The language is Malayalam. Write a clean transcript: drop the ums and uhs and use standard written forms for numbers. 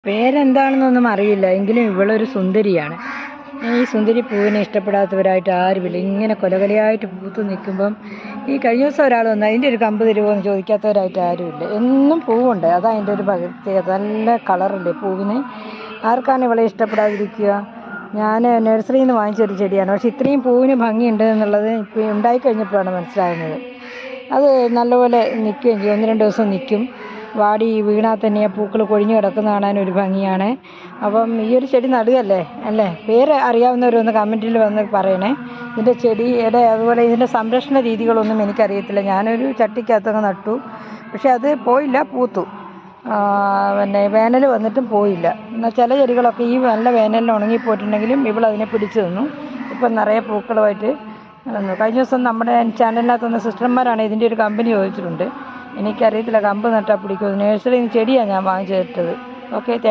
പേരെന്താണെന്നൊന്നും അറിയില്ല, എങ്കിലും ഇവളൊരു സുന്ദരിയാണ്. ഈ സുന്ദരി പൂവിനെ ഇഷ്ടപ്പെടാത്തവരായിട്ട് ആരുമില്ല. ഇങ്ങനെ കൊലകൊലയായിട്ട് പൂത്ത് നിൽക്കുമ്പം ഈ കഴിഞ്ഞ ദിവസം ഒരാൾ വന്ന് അതിൻ്റെ ഒരു കമ്പ് തരുമോ എന്ന് ചോദിക്കാത്തവരായിട്ട് ആരുമില്ല. എന്നും പൂവുണ്ട്, അതാ അതിൻ്റെ ഒരു പ്രത്യേകത. നല്ല കളറല്ലേ പൂവിന്. ആർക്കാണ് ഇവളെ ഇഷ്ടപ്പെടാതിരിക്കുക? ഞാൻ നഴ്സറിയിൽ നിന്ന് വാങ്ങിച്ചൊരു ചെടിയാണ്, പക്ഷെ ഇത്രയും പൂവിന് ഭംഗിയുണ്ട് എന്നുള്ളത് ഇപ്പോൾ ഉണ്ടായിക്കഴിഞ്ഞപ്പോഴാണ് മനസ്സിലാകുന്നത്. അത് നല്ലപോലെ നിൽക്കുകയും ചെയ്യും, 1-2 ദിവസം നിൽക്കും. വാടി വീണാൽ തന്നെ പൂക്കൾ കൊഴിഞ്ഞ് കിടക്കുന്ന കാണാനൊരു ഭംഗിയാണ്. അപ്പം ഈ ഒരു ചെടി നടുകയല്ലേ അല്ലേ? പേര് അറിയാവുന്നവരൊന്ന് കമൻറ്റിൽ വന്ന് പറയണേ. ഇതിൻ്റെ ചെടിയുടെ അതുപോലെ ഇതിൻ്റെ സംരക്ഷണ രീതികളൊന്നും എനിക്കറിയത്തില്ല. ഞാനൊരു ചട്ടിക്കകത്തങ്ങ് നട്ടു, പക്ഷെ അത് പോയില്ല, പൂത്തു. പിന്നെ വേനൽ വന്നിട്ടും പോയില്ല. എന്നാൽ ചില ചെടികളൊക്കെ ഈ നല്ല വേനലിന് ഉണങ്ങിപ്പോയിട്ടുണ്ടെങ്കിലും ഇവളതിനെ പിടിച്ചു നിന്നു. ഇപ്പം നിറയെ പൂക്കളുമായിട്ട് നിന്നു. കഴിഞ്ഞ ദിവസം നമ്മുടെ ചാനലിനകത്ത് വന്ന സിസ്റ്റർമാരാണ് ഇതിൻ്റെ ഒരു കമ്പനി ചോദിച്ചിട്ടുണ്ട്. എനിക്കറിയത്തില്ല കമ്പ് നട്ടാൽ പിടിക്കുമോ. നഴ്സറിയിൽ നിന്ന് ചെടിയാണ് ഞാൻ വാങ്ങിച്ചിട്ടത്. Okay, thank you.